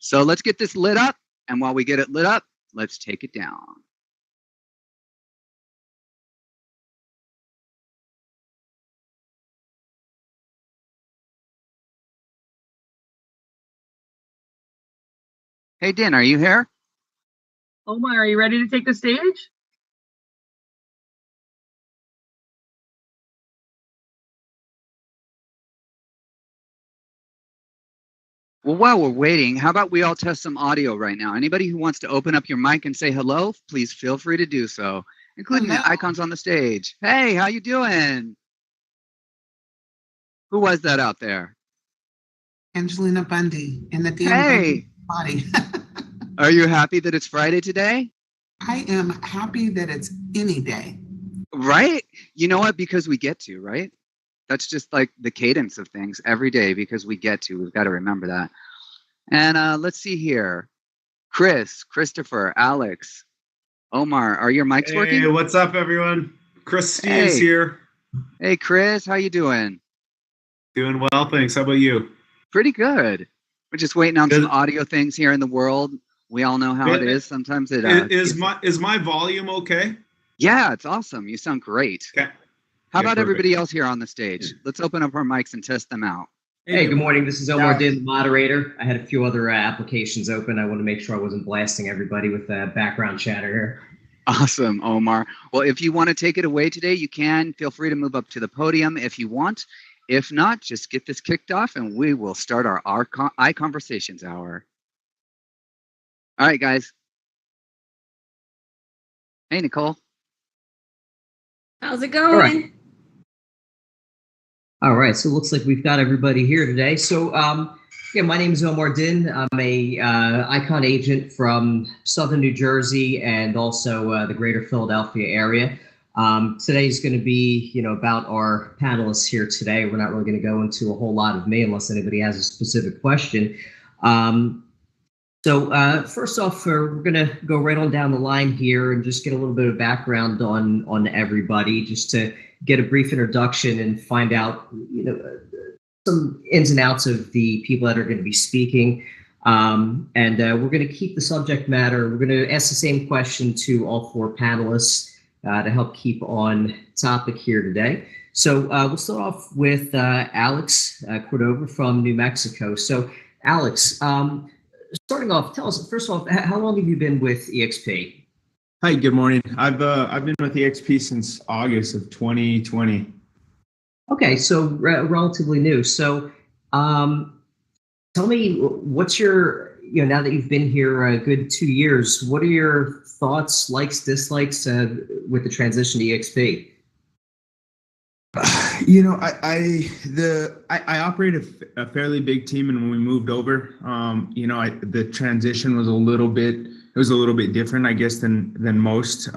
So let's get this lit up. And while we get it lit up, let's take it down. Hey, Din, are you here? Omar, are you ready to take the stage? Well, while we're waiting, how about we all test some audio right now? Anybody who wants to open up your mic and say hello, please feel free to do so, including the icons on the stage. Hey, how you doing? Who was that out there? Angelina Bundy in the damn Hey, body. Are you happy that it's Friday today? I am happy that it's any day. Right? You know what? Because we get to, right? That's just like the cadence of things every day because we get to. We've got to remember that. And let's see here. Chris, Christopher, Alex, Omar, are your mics working? Hey, what's up, everyone? Chris Steves here. Hey, Chris, how you doing? Doing well, thanks. How about you? Pretty good. We're just waiting on some audio things here in the world. We all know how it is. Sometimes it is my volume okay? Yeah, it's awesome. You sound great. Okay. How about everybody else here on the stage? Let's open up our mics and test them out. Hey, good morning. This is Omar Din, the moderator. I had a few other applications open. I want to make sure I wasn't blasting everybody with background chatter here. Awesome, Omar. Well, if you want to take it away today, you can. Feel free to move up to the podium if you want. If not, just get this kicked off and we will start our ICONversations hour. All right, guys. Hey, Nicole. How's it going? All right, so it looks like we've got everybody here today. So, yeah, my name is Omar Din. I'm a ICON agent from Southern New Jersey and also the greater Philadelphia area. Today's going to be, about our panelists here today. We're not really going to go into a whole lot of me unless anybody has a specific question. So first off, we're going to go right on down the line here and just get a little bit of background on everybody, just to get a brief introduction and find out, some ins and outs of the people that are going to be speaking. And we're going to keep the subject matter. We're going to ask the same question to all four panelists to help keep on topic here today. So we'll start off with Alex Cordova from New Mexico. So Alex, starting off, tell us, first off, how long have you been with EXP? Hi, good morning. I've been with EXP since August of 2020. Okay, so relatively new. So tell me, what's your, now that you've been here a good 2 years, what are your thoughts, likes, dislikes with the transition to EXP? I operate a fairly big team, and when we moved over, the transition was a little bit different, I guess, than most.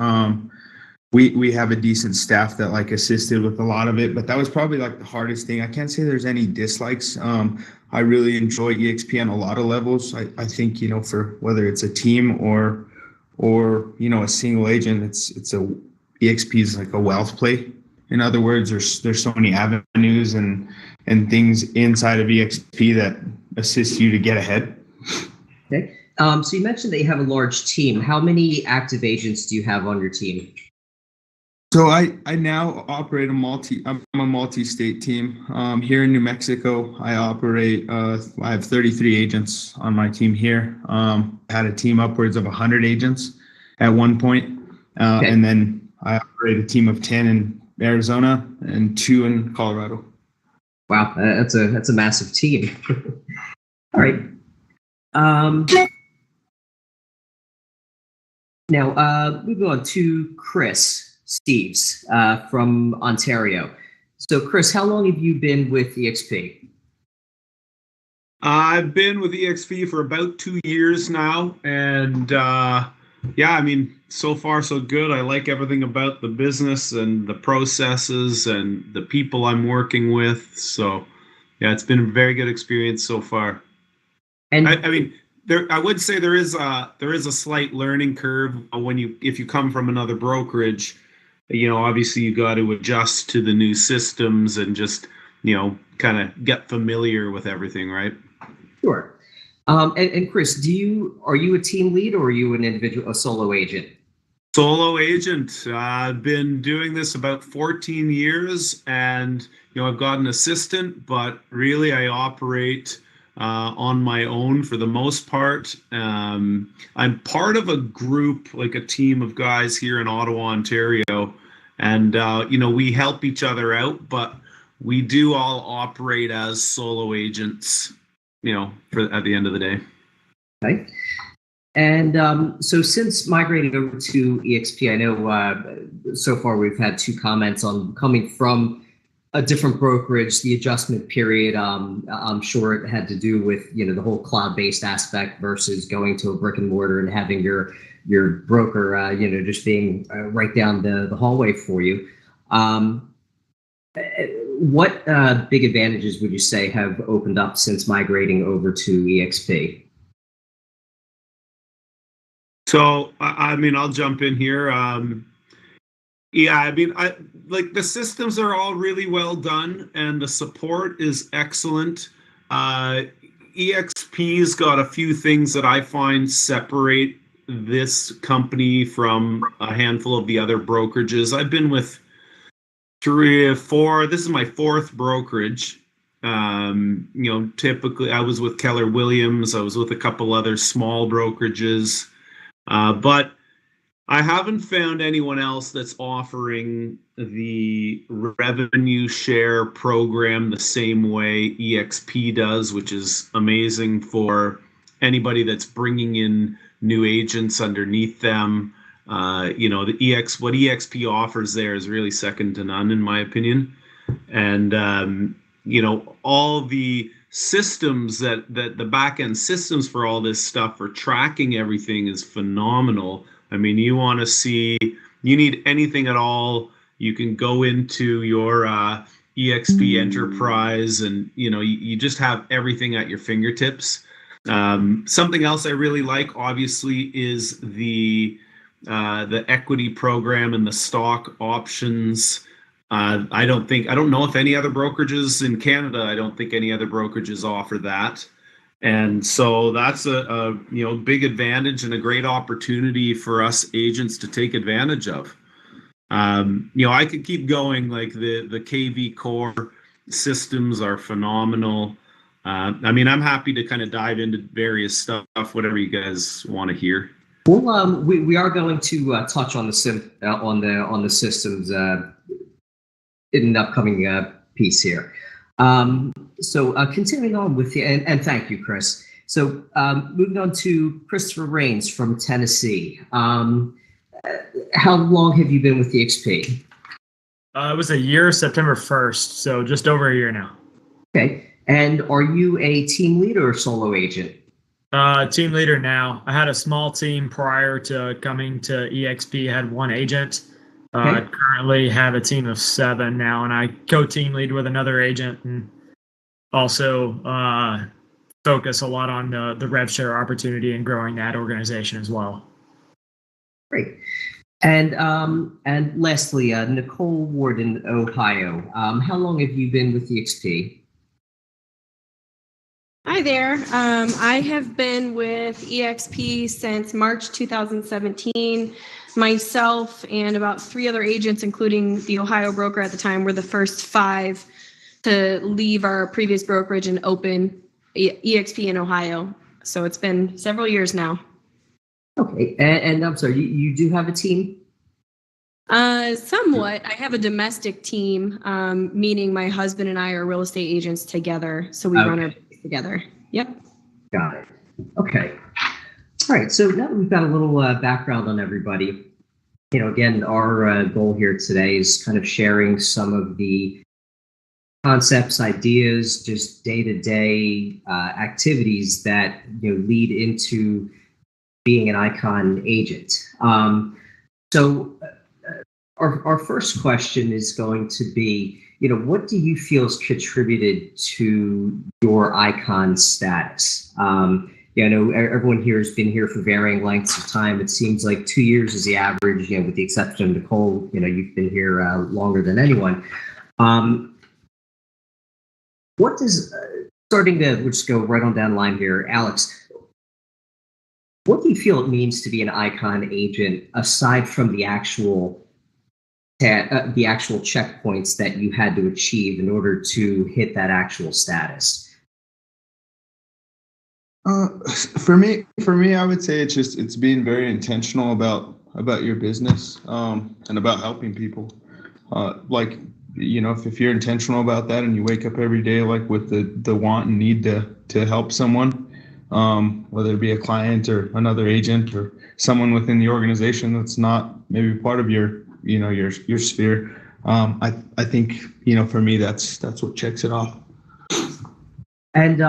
We have a decent staff that assisted with a lot of it, but that was probably the hardest thing. I can't say there's any dislikes. I really enjoy EXP on a lot of levels. I think, for whether it's a team or a single agent, EXP is like a wealth play. In other words, there's so many avenues and things inside of EXP that assist you to get ahead. Okay. So you mentioned that you have a large team. How many active agents do you have on your team? So I now operate I'm a multi-state team. Here in New Mexico, I have 33 agents on my team here. Had a team upwards of 100 agents at one point. Okay. And then I operate a team of 10 in Arizona and 2 in Colorado. Wow, that's a massive team. All right. Now, moving on to Chris Steves from Ontario. So, Chris, how long have you been with EXP? I've been with EXP for about 2 years now, and so far so good. I like everything about the business and the processes and the people I'm working with. So, yeah, it's been a very good experience so far. And I would say there is a slight learning curve if you come from another brokerage. Obviously you got to adjust to the new systems and just kind of get familiar with everything, right? Sure. And Chris, are you a team lead or are you an individual, a solo agent? Solo agent. I've been doing this about 14 years, and I've got an assistant, but really I operate on my own for the most part. I'm part of a group, like a team of guys here in Ottawa, Ontario, and we help each other out, but we do all operate as solo agents, for at the end of the day. Okay. And so since migrating over to EXP, I know so far we've had two comments on coming from a different brokerage, the adjustment period. I'm sure it had to do with, the whole cloud-based aspect versus going to a brick and mortar and having your broker, just being right down the hallway for you. What big advantages would you say have opened up since migrating over to EXP? So, I'll jump in here. The systems are all really well done and the support is excellent. EXP's got a few things that I find separate this company from a handful of the other brokerages. I've been with 3 or 4. This is my 4th brokerage. Typically I was with Keller Williams. I was with a couple other small brokerages. But I haven't found anyone else that's offering the revenue share program the same way EXP does, which is amazing for anybody that's bringing in new agents underneath them. What EXP offers there is really second to none, in my opinion. And, all the systems that the back end systems for all this stuff for tracking everything is phenomenal. I mean, you need anything at all, you can go into your EXP Enterprise and you just have everything at your fingertips. Something else I really like, obviously, is the equity program and the stock options. I don't know if any other brokerages in Canada, I don't think any other brokerages offer that. And so that's a big advantage and a great opportunity for us agents to take advantage of. I could keep going, like the KV Core systems are phenomenal. I'm happy to kind of dive into various stuff, whatever you guys want to hear. Well, we are going to touch on the systems in an upcoming piece here. So continuing on with and thank you, Chris. So moving on to Christopher Rains from Tennessee. How long have you been with EXP? It was a year, September 1st, so just over a year now. Okay. And are you a team leader or solo agent? Team leader now. I had a small team prior to coming to EXP. I had 1 agent. Okay. I currently have a team of 7 now, and I co-team lead with another agent and also focus a lot on the rev share opportunity and growing that organization as well. Great. And lastly, Nicole Ward in Ohio. How long have you been with EXP? Hi there. I have been with EXP since March 2017. Myself and about 3 other agents, including the Ohio broker at the time, were the first 5 to leave our previous brokerage and open EXP in Ohio. So it's been several years now. Okay. And I'm sorry, you do have a team? Somewhat. I have a domestic team, meaning my husband and I are real estate agents together. So we run our business together. Yep. Got it. Okay. All right. So now that we've got a little background on everybody, again, our goal here today is kind of sharing some of the concepts, ideas, just day-to-day activities that lead into being an ICON agent. So our first question is going to be, what do you feel has contributed to your ICON status? I know everyone here has been here for varying lengths of time. It seems like 2 years is the average, with the exception of Nicole, you've been here longer than anyone. What does, we'll just go right on down the line here. Alex, what do you feel it means to be an ICON agent aside from the actual checkpoints that you had to achieve in order to hit that actual status? For me, I would say it's being very intentional about your business, and about helping people. Like, if you're intentional about that and you wake up every day like with the want and need to help someone, whether it be a client or another agent or someone within the organization that's not maybe part of your sphere, I think for me that's what checks it off. And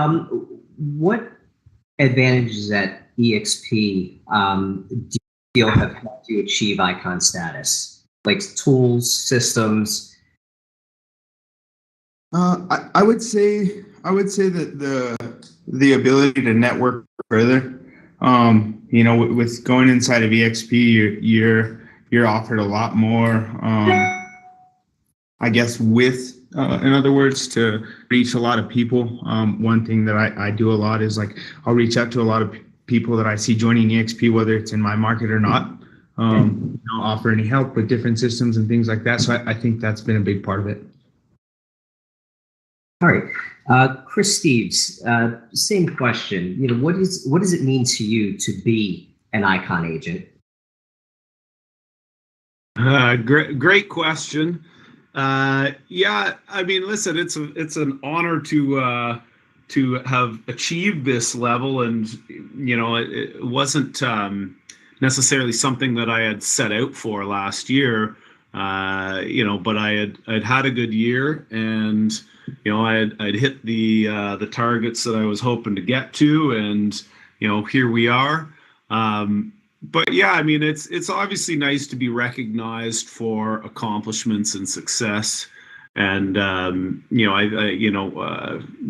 what advantages at EXP do you feel have helped you achieve ICON status? Like tools, systems? I would say that the ability to network further. With going inside of EXP, you're offered a lot more. I guess in other words, to reach a lot of people. One thing that I do a lot is I'll reach out to a lot of people that I see joining EXP, whether it's in my market or not. Offer any help with different systems and things like that. So I think that's been a big part of it. All right, Chris Steves, same question. What does it mean to you to be an ICON agent? Great question. Yeah, I mean, listen, it's an honor to have achieved this level, and it wasn't necessarily something that I had set out for last year. But I'd had a good year, and I'd hit the targets that I was hoping to get to, and here we are. But yeah, I mean, it's obviously nice to be recognized for accomplishments and success. And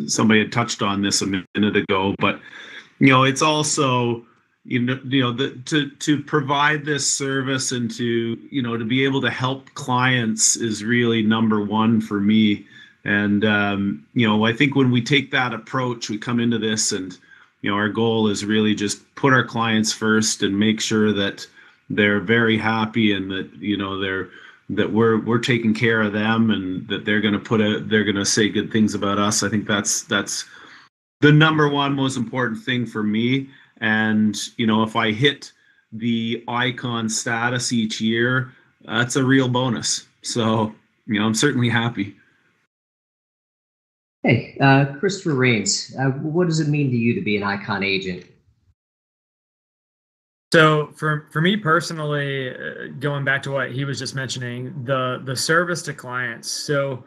somebody had touched on this a minute ago, but it's also to provide this service and to be able to help clients is really number one for me. And I think when we take that approach, we come into this and our goal is really just put our clients first and make sure that they're very happy and that that we're taking care of them, and that they're going to say good things about us. I think that's the number one most important thing for me. And if I hit the ICON status each year, that's a real bonus. So I'm certainly happy. Hey, Christopher Rains, what does it mean to you to be an ICON agent? So for me personally, going back to what he was just mentioning, the service to clients. So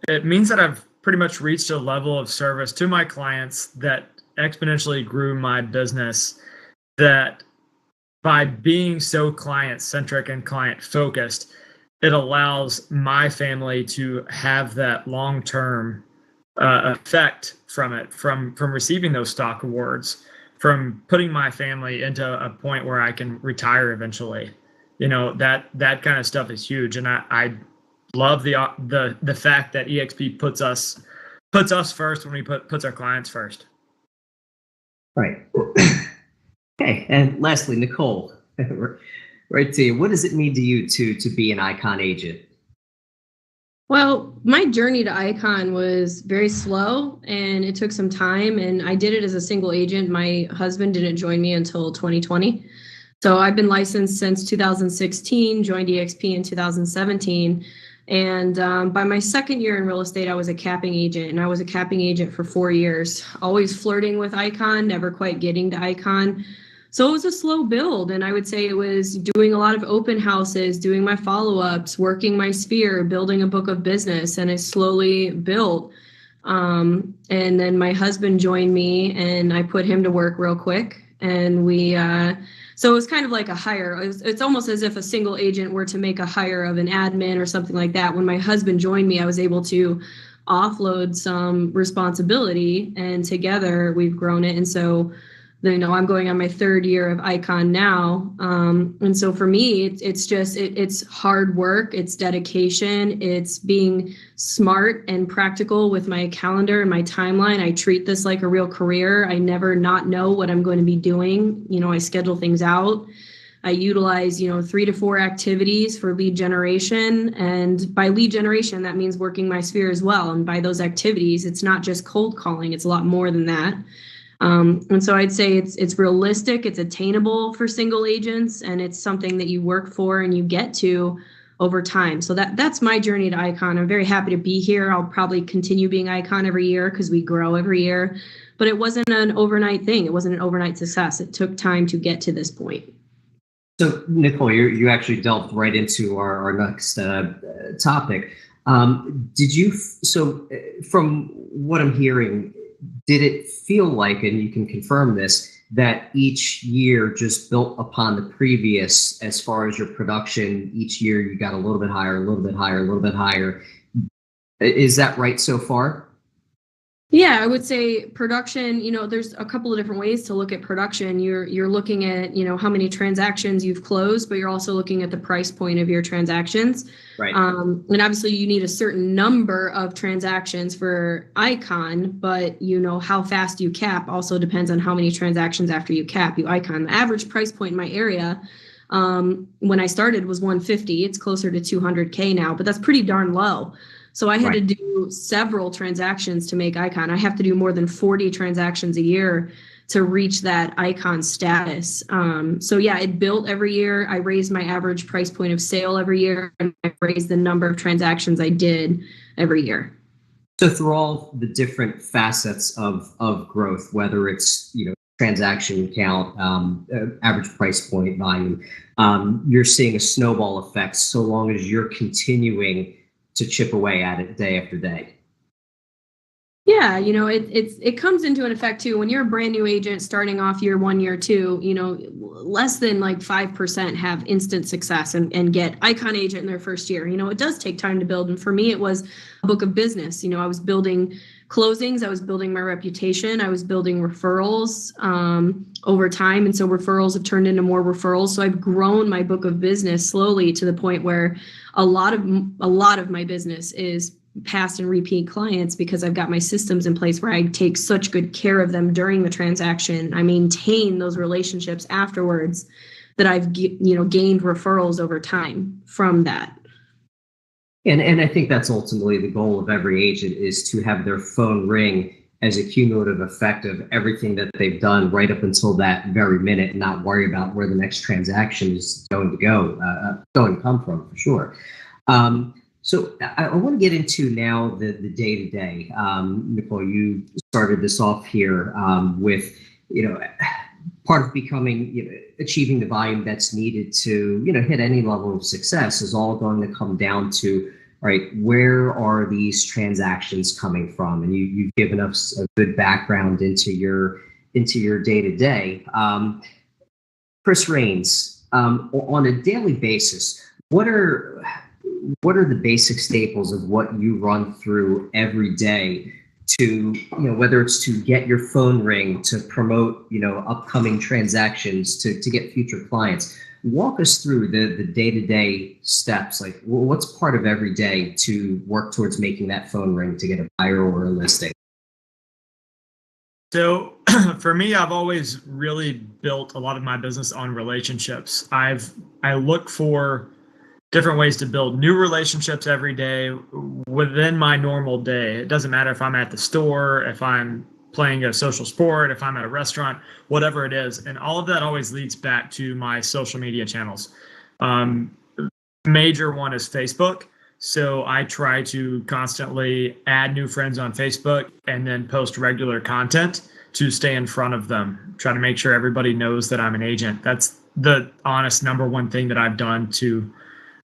it means that I've pretty much reached a level of service to my clients that exponentially grew my business, that by being so client-centric and client-focused, it allows my family to have that long-term effect from it, from receiving those stock awards, from putting my family into a point where I can retire eventually. That kind of stuff is huge, and I love the fact that EXP puts us first when we puts our clients first. Right. Okay, and lastly, Nicole, right to you. What does it mean to you to be an ICON agent? Well, my journey to ICON was very slow, and it took some time, and I did it as a single agent. My husband didn't join me until 2020. So I've been licensed since 2016, joined EXP in 2017. And by my second year in real estate, I was a capping agent, and I was a capping agent for 4 years, always flirting with ICON, never quite getting to ICON. So it was a slow build, and I would say it was doing a lot of open houses, doing my follow-ups, working my sphere, building a book of business, and it slowly built. And then my husband joined me, and I put him to work real quick, and so it was kind of like a hire. It's almost as if a single agent were to make a hire of an admin or something like that. When my husband joined me, I was able to offload some responsibility, and together we've grown it. And so I'm going on my third year of Icon now. And so for me, it's hard work, it's dedication, it's being smart and practical with my calendar and my timeline. I treat this like a real career. I never not know what I'm going to be doing. I schedule things out. I utilize, 3 to 4 activities for lead generation. And by lead generation, that means working my sphere as well. And by those activities, it's not just cold calling, it's a lot more than that. And so I'd say it's realistic, it's attainable for single agents, and it's something that you work for and you get to over time. So that's my journey to Icon. I'm very happy to be here. I'll probably continue being Icon every year because we grow every year. But it wasn't an overnight thing. It wasn't an overnight success. It took time to get to this point. So, Nicole, you actually delved right into our next topic. From what I'm hearing, did it feel like, and you can confirm this, that each year just built upon the previous as far as your production? Each year you got a little bit higher, a little bit higher, a little bit higher. Is that right so far? Yeah, I would say production, there's a couple of different ways to look at production. You're looking at, how many transactions you've closed, but you're also looking at the price point of your transactions. Right. And obviously you need a certain number of transactions for Icon, but how fast you cap also depends on how many transactions after you cap you Icon. The average price point in my area when I started was 150. It's closer to 200K now, but that's pretty darn low. So I had to do several transactions to make Icon. I have to do more than 40 transactions a year to reach that Icon status. So yeah, it built every year. I raised my average price point of sale every year, and I raised the number of transactions I did every year. So through all the different facets of growth, whether it's transaction count, average price point, volume, you're seeing a snowball effect so long as you're continuing to chip away at it day after day. Yeah, it comes into an effect too when you're a brand new agent starting off year 1, year 2. Less than like 5% have instant success and get Icon agent in their first year. It does take time to build, and for me it was a book of business. I was building closings, I was building my reputation, I was building referrals over time, and so referrals have turned into more referrals. So I've grown my book of business slowly to the point where a lot of my business is past and repeat clients because I've got my systems in place where I take such good care of them during the transaction. I maintain those relationships afterwards that I've gained referrals over time from that. And I think that's ultimately the goal of every agent, is to have their phone ring as a cumulative effect of everything that they've done right up until that very minute, and not worry about where the next transaction is going to come from, for sure. So I want to get into now the day-to-day. Nicole, you started this off here with, part of becoming, achieving the volume that's needed to, hit any level of success is all going to come down to, all right, where are these transactions coming from? And you've given us a good background into your day-to-day. Chris Rains, on a daily basis, what are the basic staples of what you run through every day to, whether it's to get your phone ring, to promote, upcoming transactions, to get future clients? Walk us through the day-to-day steps. Like, what's part of every day to work towards making that phone ring to get a buyer or a listing? So for me, I've always really built a lot of my business on relationships. I look for different ways to build new relationships every day within my normal day. It doesn't matter if I'm at the store, if I'm playing a social sport, if I'm at a restaurant, whatever it is. And all of that always leads back to my social media channels. Major one is Facebook. So I try to constantly add new friends on Facebook and then post regular content to stay in front of them. Try to make sure everybody knows that I'm an agent. That's the honest number one thing that I've done to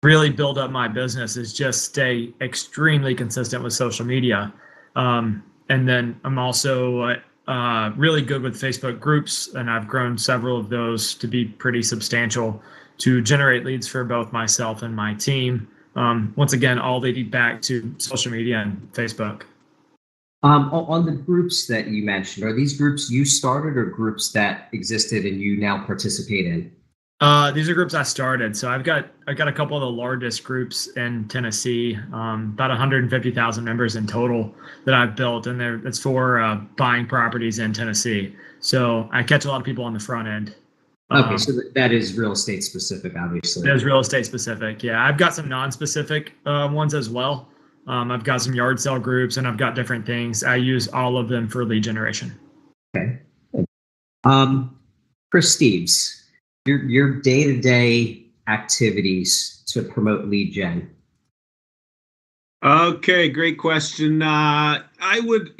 really build up my business, is just stay extremely consistent with social media. And then I'm also really good with Facebook groups, and I've grown several of those to be pretty substantial to generate leads for both myself and my team. Once again, all leading back to social media and Facebook. On the groups that you mentioned, are these groups you started or groups that existed and you now participate in? These are groups I started. So I've got a couple of the largest groups in Tennessee, about 150,000 members in total that I've built, and it's for buying properties in Tennessee. So I catch a lot of people on the front end. Okay, so that is real estate specific, obviously. That is real estate specific. Yeah, I've got some non-specific ones as well. I've got some yard sale groups, and I've got different things. I use all of them for lead generation. Okay. Chris Steves, your day-to-day activities to promote lead gen. Okay, great question. I would,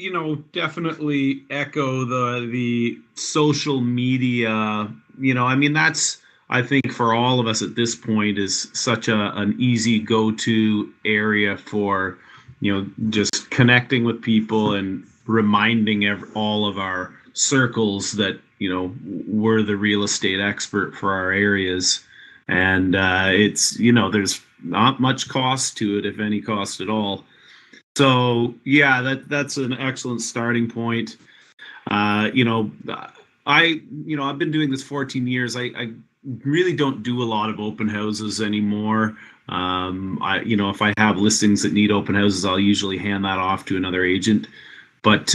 definitely echo the social media. I mean, that's, I think, for all of us at this point is such an easy go-to area for, just connecting with people and reminding all of our circles that, we're the real estate expert for our areas. And it's, there's not much cost to it, if any cost at all. So yeah, that's an excellent starting point. I've been doing this 14 years. I really don't do a lot of open houses anymore. If I have listings that need open houses, I'll usually hand that off to another agent. But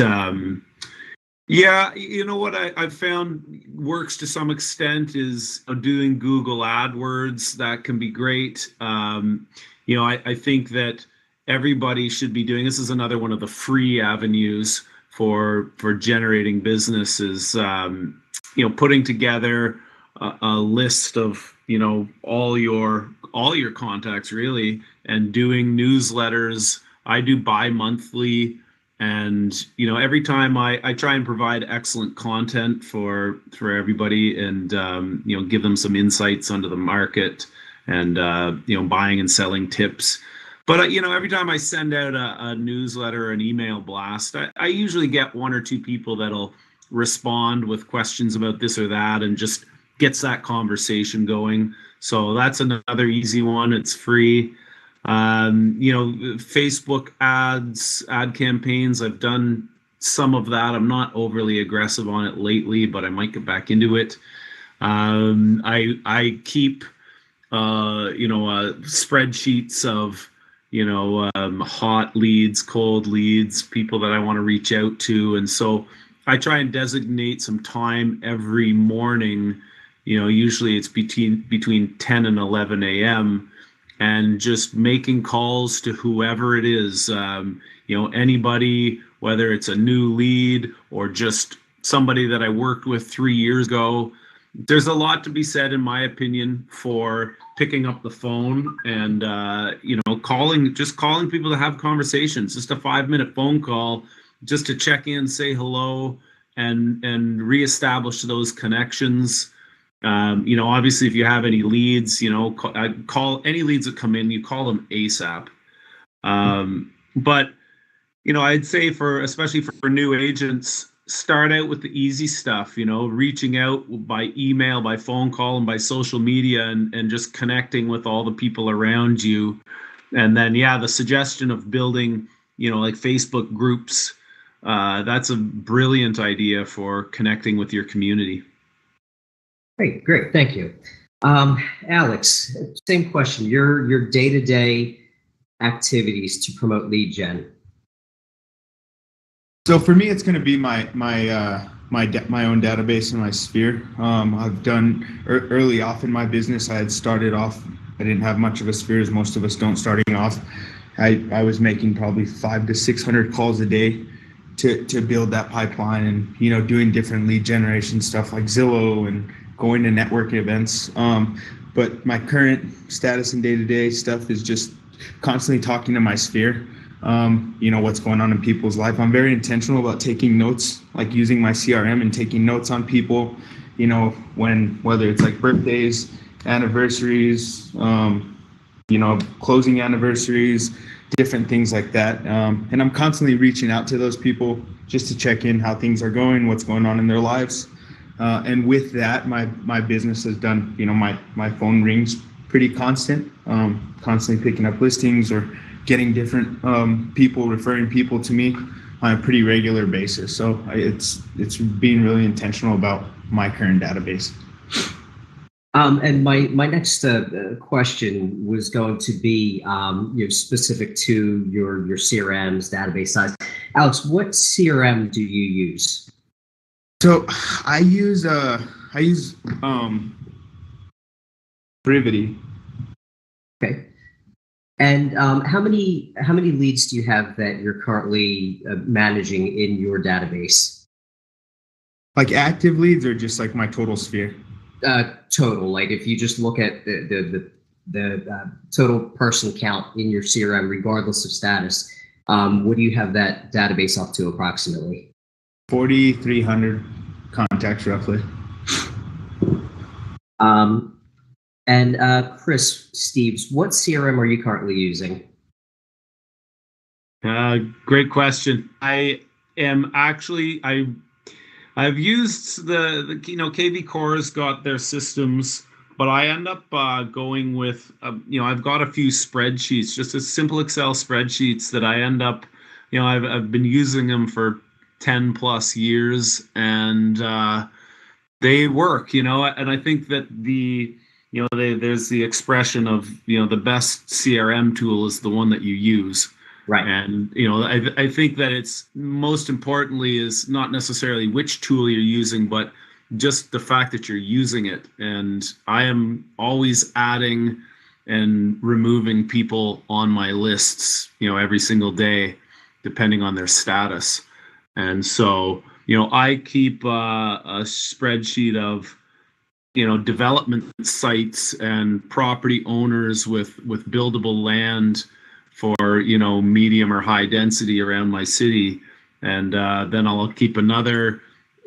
yeah, what I've found works to some extent is doing Google AdWords. That can be great. I think that everybody should be doing, this is another one of the free avenues for generating businesses, putting together a list of, all your contacts really, and doing newsletters. I do bi-monthly. And every time I try and provide excellent content for everybody, and give them some insights onto the market, and buying and selling tips. But every time I send out a newsletter or an email blast, I usually get one or two people that'll respond with questions about this or that, and just gets that conversation going. So that's another easy one. It's free. Facebook ad campaigns, I've done some of that. I'm not overly aggressive on it lately, but I might get back into it. I keep spreadsheets of hot leads, cold leads, people that I want to reach out to, and so I try and designate some time every morning. Usually it's between 10 and 11 a.m. and just making calls to whoever it is, anybody, whether it's a new lead or just somebody that I worked with 3 years ago. There's a lot to be said, in my opinion, for picking up the phone and, calling people to have conversations, just a 5-minute phone call, just to check in, say hello, and reestablish those connections. Obviously, if you have any leads, call any leads that come in, you call them ASAP. But I'd say especially for new agents, start out with the easy stuff, reaching out by email, by phone call, and by social media, and just connecting with all the people around you. And then, the suggestion of building, like Facebook groups, that's a brilliant idea for connecting with your community. Great, thank you. Alex, same question. Your day-to-day activities to promote lead gen. So for me, it's going to be my own database and my sphere. I've done early off in my business. I had started off. I didn't have much of a sphere, as most of us don't starting off. I was making probably 500 to 600 calls a day to build that pipeline, and doing different lead generation stuff like Zillow and going to networking events. But my current status and day-to-day stuff is just constantly talking to my sphere. What's going on in people's life. I'm very intentional about taking notes, like using my CRM and taking notes on people, whether it's like birthdays, anniversaries, closing anniversaries, different things like that. And I'm constantly reaching out to those people just to check in how things are going, what's going on in their lives. And with that, my business has done, my phone rings pretty constant, constantly picking up listings or getting different people, referring people to me. on a pretty regular basis. So it's being really intentional about my current database. And my next question was going to be specific to your CRM's database size. Alex, what CRM do you use? So I use Brivity. Okay. And how many leads do you have that you're currently managing in your database? Like active leads or just like my total sphere? Total. Like if you just look at the total person count in your CRM, regardless of status, what do you have that database up to approximately? 4,300 contacts roughly. And Chris Steves, what CRM are you currently using? Great question. I am actually I've used the KV Core's got their systems, but I end up going with I've got a few spreadsheets, just a simple Excel spreadsheets that I end up I've been using them for 10 plus years, and they work, and I think that there's the expression of the best CRM tool is the one that you use. Right. And I think that it's most importantly is not necessarily which tool you're using, but just the fact that you're using it. And I am always adding and removing people on my lists, every single day, depending on their status. And so, I keep a spreadsheet of development sites and property owners with buildable land for medium or high density around my city, and then I'll keep another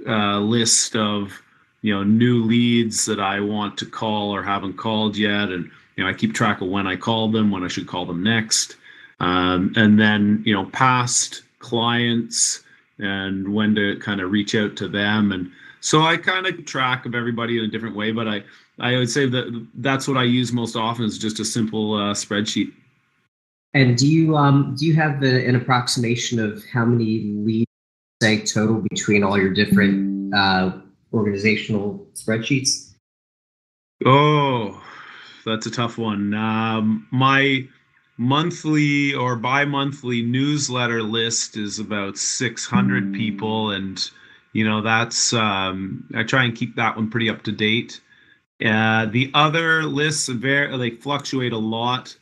list of new leads that I want to call or haven't called yet, and I keep track of when I called them, when I should call them next, and then past clients and when to kind of reach out to them. And so I kind of keep track of everybody in a different way, but I would say that's what I use most often is just a simple spreadsheet. And do you have an approximation of how many leads, say, total between all your different organizational spreadsheets? Oh, that's a tough one. My monthly or bi-monthly newsletter list is about 600 people, and that's I try and keep that one pretty up to date. The other lists they fluctuate a lot.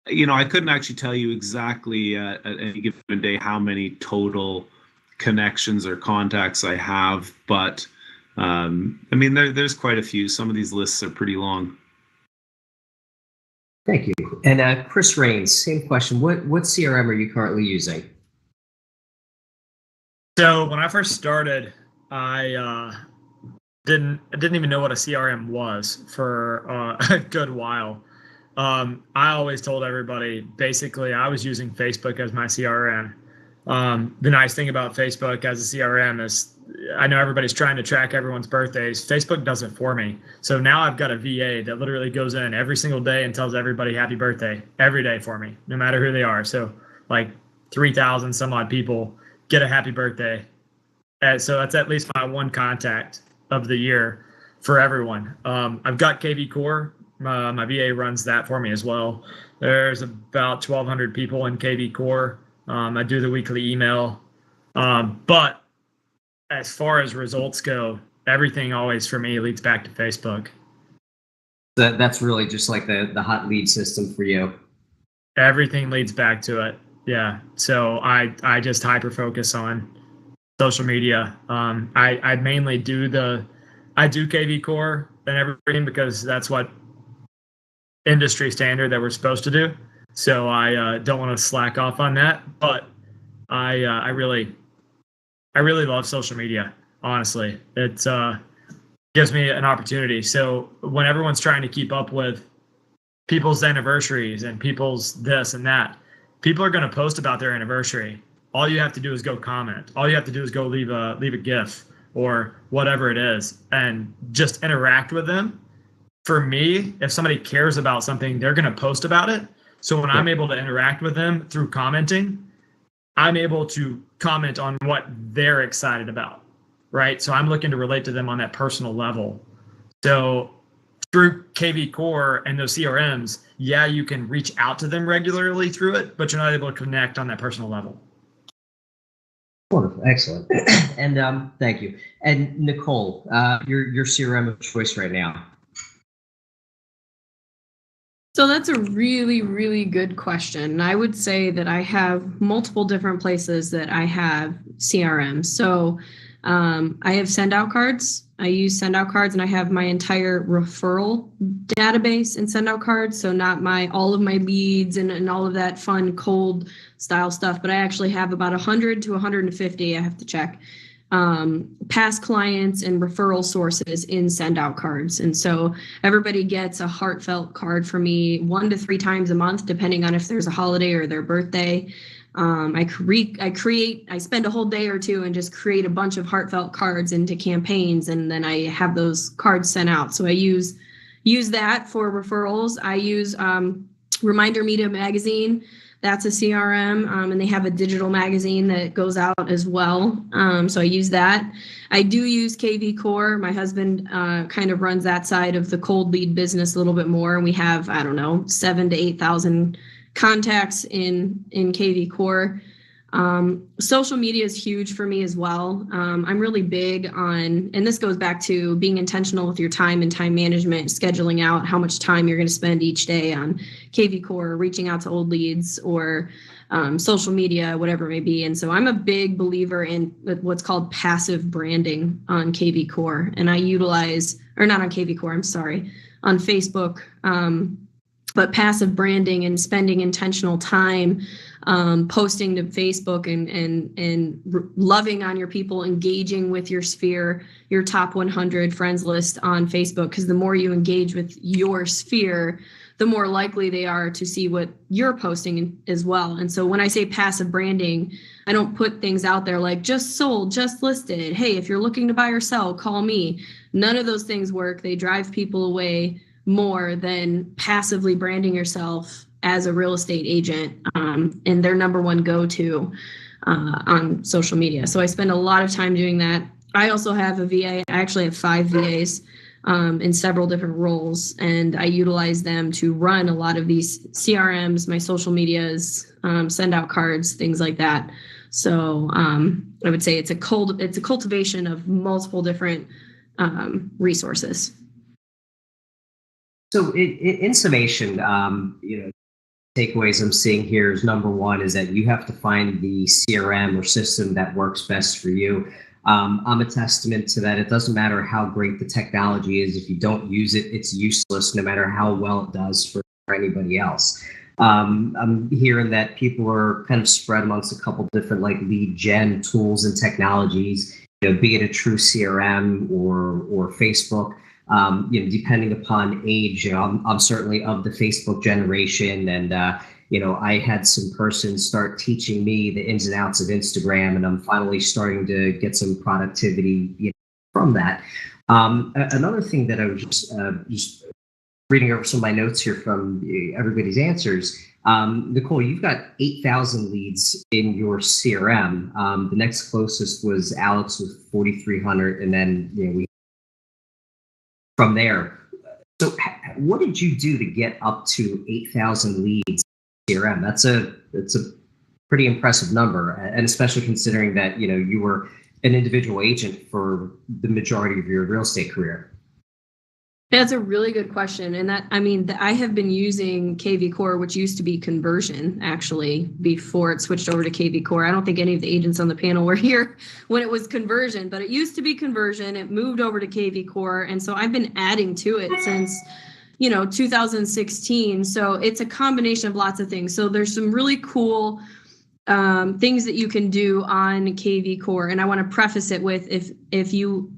I couldn't actually tell you exactly at any given day how many total connections or contacts I have, but there's quite a few. Some of these lists are pretty long. Thank you. And Chris Rains, same question. What CRM are you currently using? So when I first started, I didn't even know what a CRM was for a good while. I always told everybody, basically, I was using Facebook as my CRM. The nice thing about Facebook as a CRM is I know everybody's trying to track everyone's birthdays. Facebook does it for me. So now I've got a VA that literally goes in every single day and tells everybody happy birthday every day for me, no matter who they are. So like 3,000 some odd people get a happy birthday. And so that's at least my one contact of the year for everyone. I've got KV Core. My VA runs that for me as well. There's about 1,200 people in KV Core. I do the weekly email. But as far as results go, everything always for me leads back to Facebook. That's really just like the hot lead system for you. Everything leads back to it. Yeah. So I just hyper focus on social media. I mainly do KV Core and everything because that's what industry standard that we're supposed to do. So I don't want to slack off on that, but I really love social media. Honestly, it gives me an opportunity. So when everyone's trying to keep up with people's anniversaries and people's this and that, people are going to post about their anniversary. All you have to do is go comment. All you have to do is go leave a GIF or whatever it is and just interact with them. For me, if somebody cares about something, they're going to post about it. So when I'm able to interact with them through commenting, I'm able to comment on what they're excited about, right? So I'm looking to relate to them on that personal level. So through KV Core and those CRMs, yeah, you can reach out to them regularly through it, but you're not able to connect on that personal level. Wonderful, excellent, and thank you. And Nicole, your CRM of choice right now. So that's a really, really good question. I would say that I have multiple different places that I have CRM. So I have send out cards. I use send out cards, and I have my entire referral database in send out cards. So not all of my leads and all of that fun cold style stuff, but I actually have about 100 to 150. I have to check past clients and referral sources in send out cards. And so everybody gets a heartfelt card from me 1 to 3 times a month, depending on if there's a holiday or their birthday. I spend a whole day or two and just create a bunch of heartfelt cards into campaigns, and then I have those cards sent out. So I use that for referrals. I use Reminder Media Magazine. That's a CRM, and they have a digital magazine that goes out as well. So I use that. I do use KV Core. My husband kind of runs that side of the cold lead business a little bit more. And we have, 7,000 to 8,000 contacts in KV Core. Social media is huge for me as well. I'm really big on, and this goes back to being intentional with your time and time management, scheduling out how much time you're going to spend each day on KV Core, reaching out to old leads, or social media, whatever it may be. And so I'm a big believer in what's called passive branding on KV Core. And I utilize, or not on KV Core, I'm sorry, on Facebook, but passive branding and spending intentional time posting to Facebook and loving on your people, engaging with your sphere, your top 100 friends list on Facebook, because the more you engage with your sphere, the more likely they are to see what you're posting as well. And so when I say passive branding, I don't put things out there like just sold, just listed. Hey, if you're looking to buy or sell, call me. None of those things work. They drive people away more than passively branding yourself as a real estate agent and their number one go-to on social media. So I spend a lot of time doing that. I also have a VA. I actually have 5 VAs in several different roles, and I utilize them to run a lot of these CRMs, my social medias, send out cards, things like that. So I would say it's a cultivation of multiple different resources. So in summation, takeaways I'm seeing here is number one is that you have to find the CRM or system that works best for you. I'm a testament to that. It doesn't matter how great the technology is. If you don't use it, it's useless, no matter how well it does for anybody else. I'm hearing that people are kind of spread amongst a couple different like lead gen tools and technologies, be it a true CRM or Facebook. Depending upon age, I'm certainly of the Facebook generation, and I had some person start teaching me the ins and outs of Instagram, and I'm finally starting to get some productivity from that. Another thing that I was just reading over some of my notes here from everybody's answers. Nicole, you've got 8,000 leads in your CRM. The next closest was Alex with 4,300, and then we from there. So what did you do to get up to 8,000 leads CRM? That's a pretty impressive number, and especially considering that you were an individual agent for the majority of your real estate career. That's a really good question. And I have been using KV Core, which used to be Conversion, actually, before it switched over to KV Core. I don't think any of the agents on the panel were here when it was Conversion, but it used to be Conversion. It moved over to KV Core. And so I've been adding to it since 2016. So it's a combination of lots of things. So there's some really cool things that you can do on KV Core. And I want to preface it with if you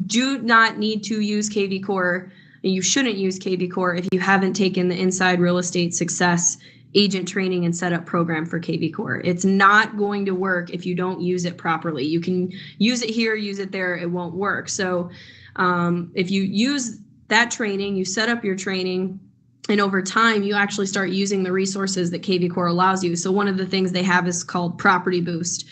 do not need to use KV Core, you shouldn't use KV Core if you haven't taken the Inside Real Estate Success Agent Training and Setup Program for KV Core. It's not going to work if you don't use it properly. You can use it here, use it there, it won't work. So if you use that training, you set up your training, And over time, you actually start using the resources that KV Core allows you. So one of the things they have is called Property Boost.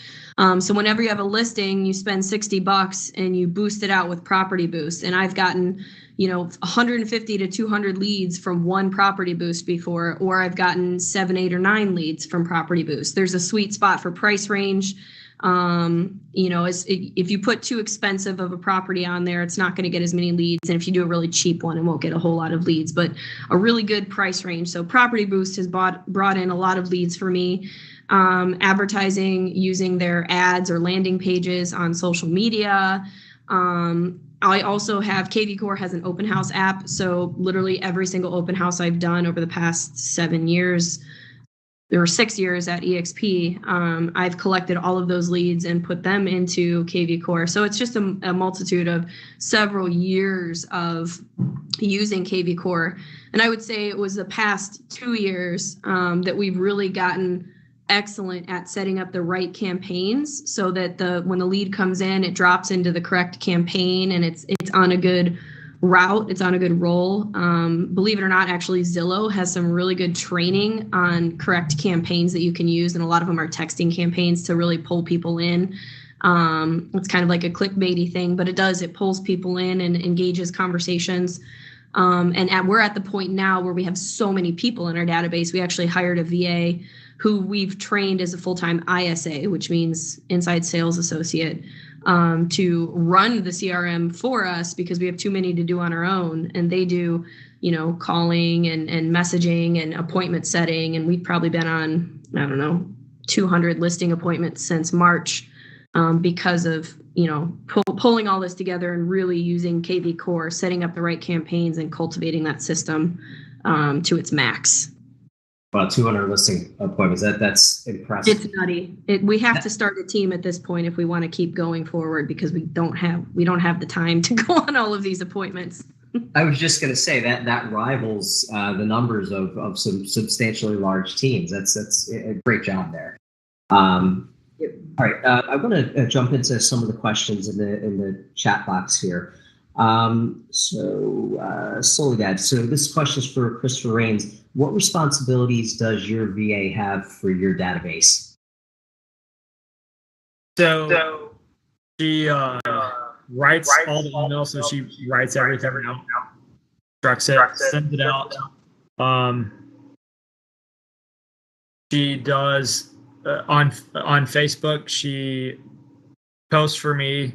So whenever you have a listing, you spend $60 and you boost it out with Property Boost. And I've gotten, 150 to 200 leads from one Property Boost before, or I've gotten 7, 8, or 9 leads from Property Boost. There's a sweet spot for price range. If you put too expensive of a property on there, it's not going to get as many leads. And if you do a really cheap one, it won't get a whole lot of leads, but a really good price range. So Property Boost has brought in a lot of leads for me. Advertising using their ads or landing pages on social media. I also have KV Core has an open house app. So literally every single open house I've done over the past 7 years, there were 6 years at EXP. I've collected all of those leads and put them into KV Core. So it's just a multitude of several years of using KV Core. And I would say it was the past 2 years that we've really gotten excellent at setting up the right campaigns so that when the lead comes in, it drops into the correct campaign and it's on a good route. It's on a good roll. Believe it or not, actually Zillow has some really good training on correct campaigns that you can use. And a lot of them are texting campaigns to really pull people in. It's kind of like a clickbaity thing, but it pulls people in and engages conversations. We're at the point now where we have so many people in our database. We actually hired a VA who we've trained as a full-time ISA, which means inside sales associate, to run the CRM for us because we have too many to do on our own. And they do, calling and messaging and appointment setting. And we've probably been on, 200 listing appointments since March because of, pulling all this together and really using KV Core, setting up the right campaigns and cultivating that system to its max. Well, 200 listing appointments. That's impressive. It's nutty. We have to start a team at this point if we want to keep going forward because we don't have the time to go on all of these appointments. I was just going to say that rivals the numbers of some substantially large teams. That's a great job there. All right, I want to jump into some of the questions in the chat box here. Soledad. So this question is for Christopher Rains. What responsibilities does your VA have for your database? So she writes all the emails, so she writes everything out, instructs it, sends it out. She does on Facebook. She posts for me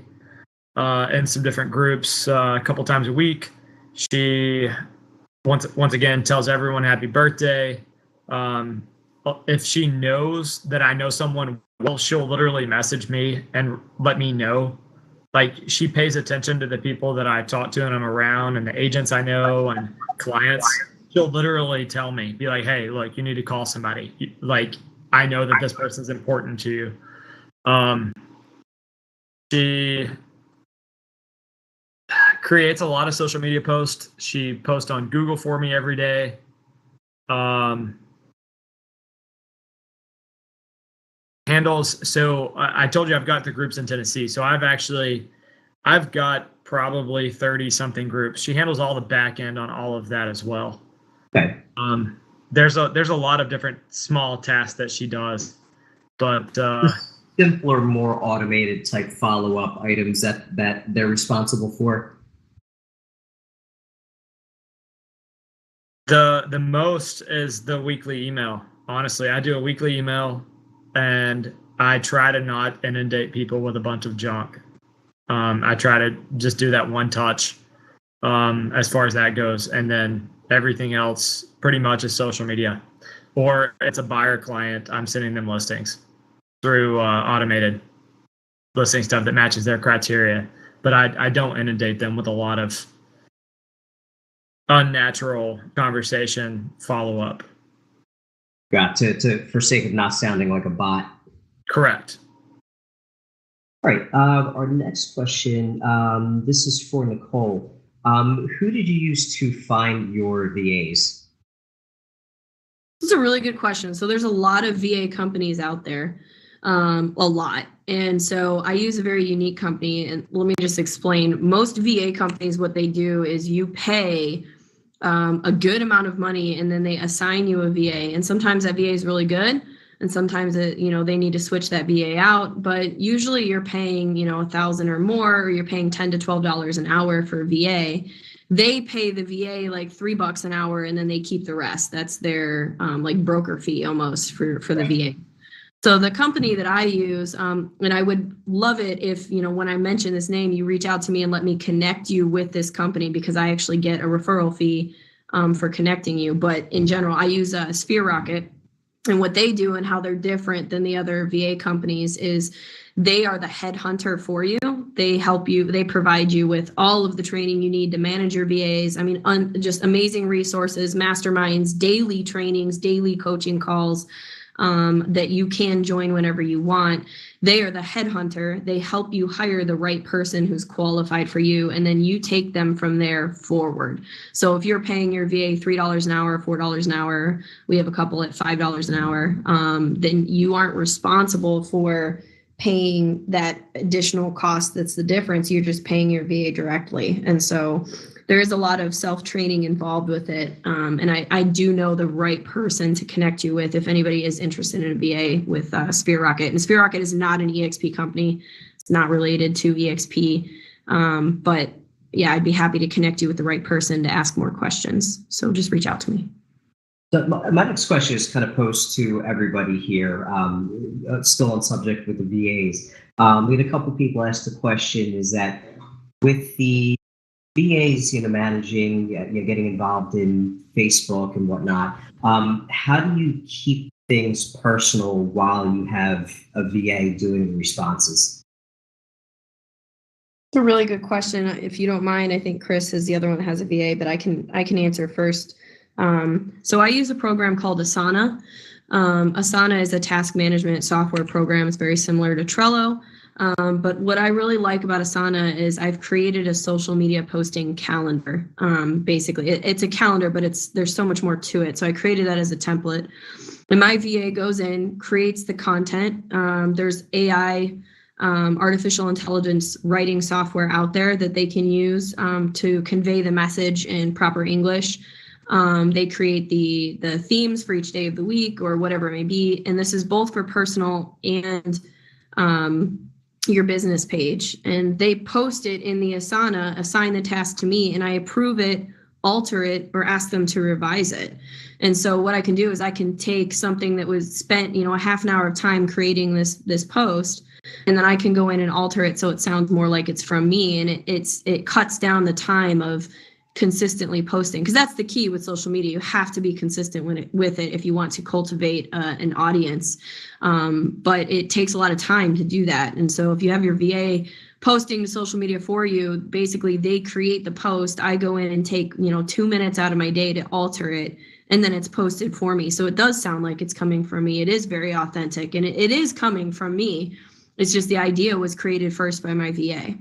in some different groups a couple times a week. She once again tells everyone happy birthday. If she knows that I know someone well, she'll literally message me and let me know. Like, she pays attention to the people that I talk to and I'm around and the agents I know and clients. She'll literally tell me, be like, hey, look, you need to call somebody. Like, I know that this person's important to you. She creates a lot of social media posts. She posts on Google for me every day. Handles. So I told you I've got the groups in Tennessee. So I've got probably 30 something groups. She handles all the back end on all of that as well. Okay. There's a lot of different small tasks that she does, but simpler, more automated type follow-up items that they're responsible for. The most is the weekly email. Honestly, I do a weekly email and I try to not inundate people with a bunch of junk. I try to just do that one touch as far as that goes. And then everything else pretty much is social media. Or it's a buyer client, I'm sending them listings through automated listing stuff that matches their criteria. But I don't inundate them with a lot of unnatural conversation follow-up. Got to for sake of not sounding like a bot. Correct. All right. Our next question. This is for Nicole. Who did you use to find your VAs? This is a really good question. So there's a lot of VA companies out there, a lot. And so I use a very unique company. And let me just explain. Most VA companies, what they do is you pay a good amount of money, and then they assign you a VA. And sometimes that VA is really good, and sometimes they need to switch that VA out. But usually you're paying $1,000 or more, or you're paying $10 to $12 an hour for a VA. They pay the VA like $3 an hour, and then they keep the rest. That's their like broker fee almost for the VA. So the company that I use, and I would love it if, when I mention this name, you reach out to me and let me connect you with this company, because I actually get a referral fee for connecting you. But in general, I use Sphere Rocket, and what they do and how they're different than the other VA companies is they are the headhunter for you. They help you. They provide you with all of the training you need to manage your VAs. I mean, just amazing resources, masterminds, daily trainings, daily coaching calls. That you can join whenever you want. They are the headhunter. They help you hire the right person who's qualified for you, and then you take them from there forward. So if you're paying your VA $3 an hour, $4 an hour, we have a couple at $5 an hour, then you aren't responsible for paying that additional cost. That's the difference. You're just paying your VA directly. And so there is a lot of self-training involved with it. And I do know the right person to connect you with if anybody is interested in a VA with Sphere Rocket. And Sphere Rocket is not an EXP company. It's not related to EXP. But yeah, I'd be happy to connect you with the right person to ask more questions. So just reach out to me. So my next question is kind of posed to everybody here, still on subject with the VAs. We had a couple people ask the question, is that with the VAs, managing, getting involved in Facebook and whatnot, how do you keep things personal while you have a VA doing the responses? It's a really good question. If you don't mind, I think Chris is the other one that has a VA, but I can answer first. So I use a program called Asana. Asana is a task management software program. It's very similar to Trello. But what I really like about Asana is I've created a social media posting calendar. Basically, it's a calendar, but there's so much more to it. So I created that as a template. And my VA goes in, creates the content. There's AI, artificial intelligence writing software out there that they can use to convey the message in proper English. They create the themes for each day of the week or whatever it may be. And this is both for personal and your business page. And they post it in the Asana, assign the task to me, and I approve it, alter it, or ask them to revise it. And so what I can do is I can take something that was spent, a half an hour of time creating this post, and then I can go in and alter it so it sounds more like it's from me. And it cuts down the time of consistently posting, because that's the key with social media. You have to be consistent with it if you want to cultivate an audience. But it takes a lot of time to do that. And so if you have your VA posting to social media for you, basically they create the post. I go in and take 2 minutes out of my day to alter it, and then it's posted for me. So it does sound like it's coming from me. It is very authentic, and it is coming from me. It's just the idea was created first by my VA.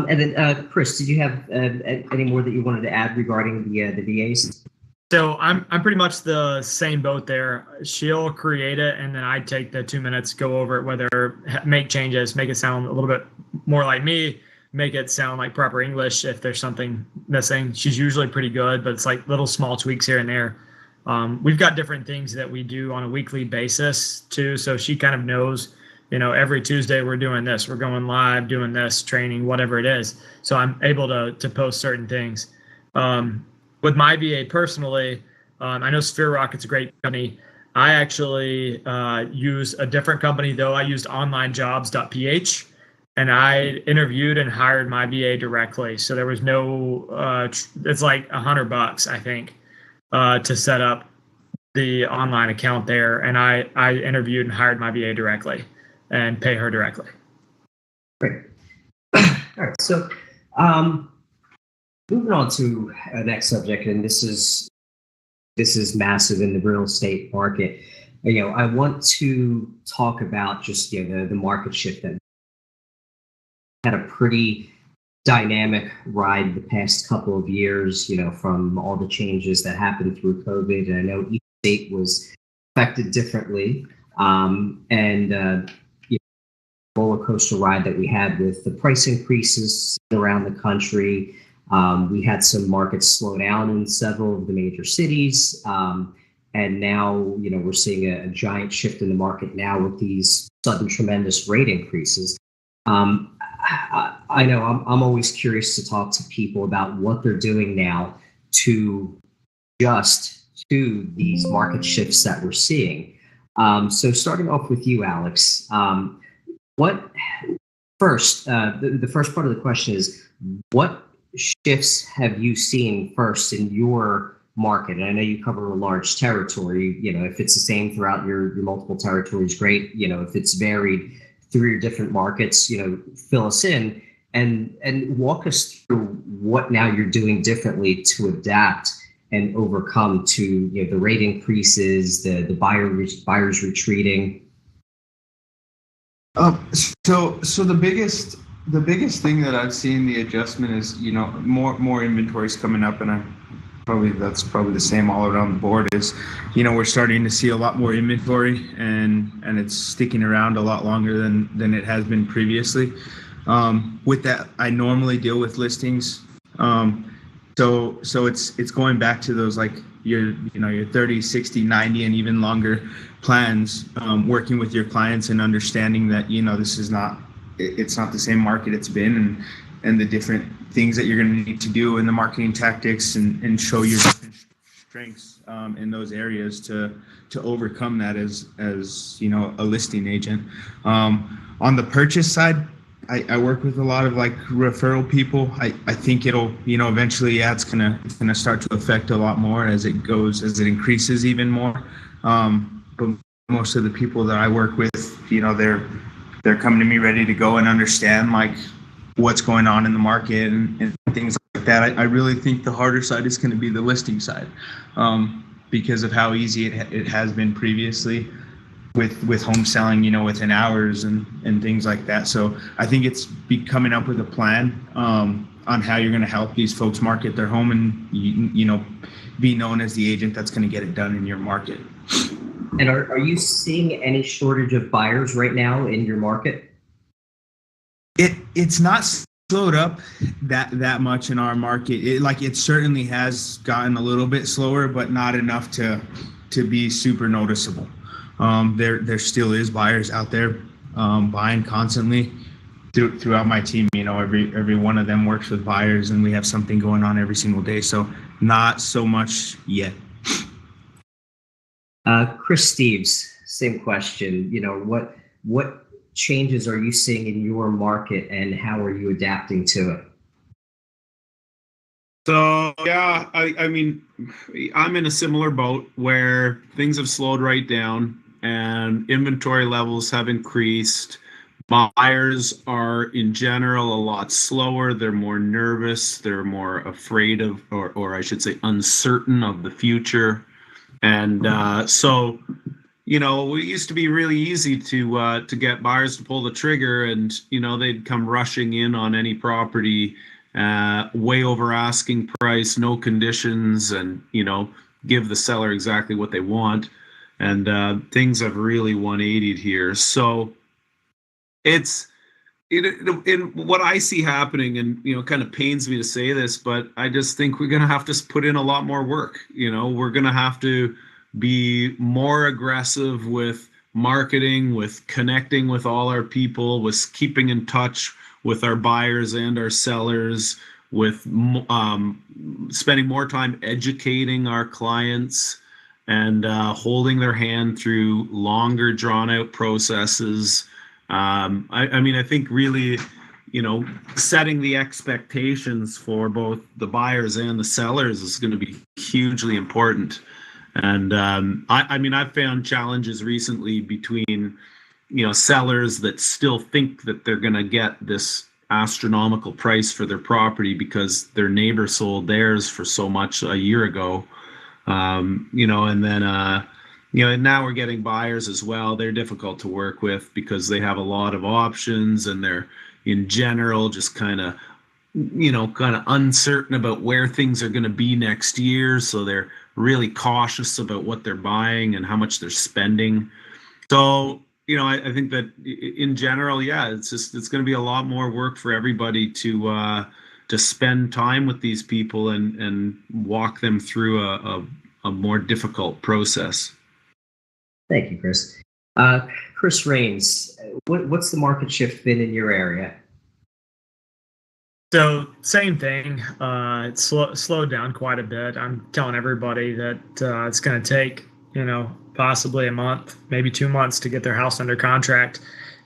And then, Chris, did you have any more that you wanted to add regarding the VAs? So I'm pretty much the same boat there. She'll create it, and then I take the 2 minutes, go over it, whether make changes, make it sound a little bit more like me, make it sound like proper English if there's something missing. She's usually pretty good, but it's like little small tweaks here and there. We've got different things that we do on a weekly basis too, so she kind of knows, every Tuesday we're doing this, we're going live, doing this, training, whatever it is. So I'm able to post certain things. With my VA personally, I know Sphere Rocket's a great company. I actually use a different company, though. I used onlinejobs.ph, and I interviewed and hired my VA directly. So there was no, it's like $100, I think, to set up the online account there. And I interviewed and hired my VA directly and pay her directly. Great. All right. So moving on to our next subject, and this is massive in the real estate market. I want to talk about just the market shift that had a pretty dynamic ride the past couple of years, from all the changes that happened through COVID. And I know each state was affected differently. roller coaster ride that we had with the price increases around the country. We had some markets slow down in several of the major cities. And now, we're seeing a giant shift in the market now with these sudden tremendous rate increases. I know I'm always curious to talk to people about what they're doing now to adjust to these market shifts that we're seeing. So starting off with you, Alex, the first part of the question is, what shifts have you seen first in your market? And I know you cover a large territory. If it's the same throughout your multiple territories, great. If it's varied through your different markets, fill us in and walk us through what now you're doing differently to adapt and overcome to the rate increases, the buyers retreating. So the biggest thing that I've seen the adjustment is more inventories coming up, and that's probably the same all around the board. Is we're starting to see a lot more inventory, and it's sticking around a lot longer than it has been previously. With that, I normally deal with listings. So it's going back to those like your 30, 60, 90 and even longer plans, working with your clients and understanding that it's not the same market it's been, and the different things that you're going to need to do in the marketing tactics and show your different strengths in those areas to overcome that as a listing agent. On the purchase side, I work with a lot of like referral people. I think it'll, eventually, it's gonna start to affect a lot more as it increases even more. But most of the people that I work with, they're coming to me ready to go and understand like what's going on in the market and things like that. I really think the harder side is going to be the listing side, because of how easy it has been previously with home selling, within hours and things like that. So I think it's coming up with a plan on how you're going to help these folks market their home and, be known as the agent that's going to get it done in your market. And are you seeing any shortage of buyers right now in your market? It's not slowed up that much in our market. It certainly has gotten a little bit slower, but not enough to be super noticeable. There still is buyers out there buying constantly throughout my team. Every one of them works with buyers, and we have something going on every single day. So not so much yet. Chris Steves, same question. What changes are you seeing in your market, and how are you adapting to it? So yeah, I mean, I'm in a similar boat where things have slowed right down and inventory levels have increased. Buyers are in general a lot slower. They're more nervous. They're more afraid of, or I should say, uncertain of the future. And so, it used to be really easy to get buyers to pull the trigger, and they'd come rushing in on any property, way over asking price, no conditions, and give the seller exactly what they want. And things have really 180'd here. So it's in what I see happening, and kind of pains me to say this, but I just think we're going to have to put in a lot more work. We're going to have to be more aggressive with marketing, with connecting with all our people, with keeping in touch with our buyers and our sellers, with spending more time educating our clients and holding their hand through longer drawn out processes. I think really, setting the expectations for both the buyers and the sellers is going to be hugely important. And I've found challenges recently between, sellers that still think that they're going to get this astronomical price for their property because their neighbor sold theirs for so much a year ago. And then, and now we're getting buyers as well. They're difficult to work with because they have a lot of options, and they're in general just kind of uncertain about where things are going to be next year. So they're really cautious about what they're buying and how much they're spending. So, I think that in general, yeah, it's going to be a lot more work for everybody to spend time with these people and walk them through a more difficult process. Thank you, Chris. Chris Rains, what's the market shift been in your area? So same thing. It's slowed down quite a bit. I'm telling everybody that it's going to take, possibly a month, maybe 2 months to get their house under contract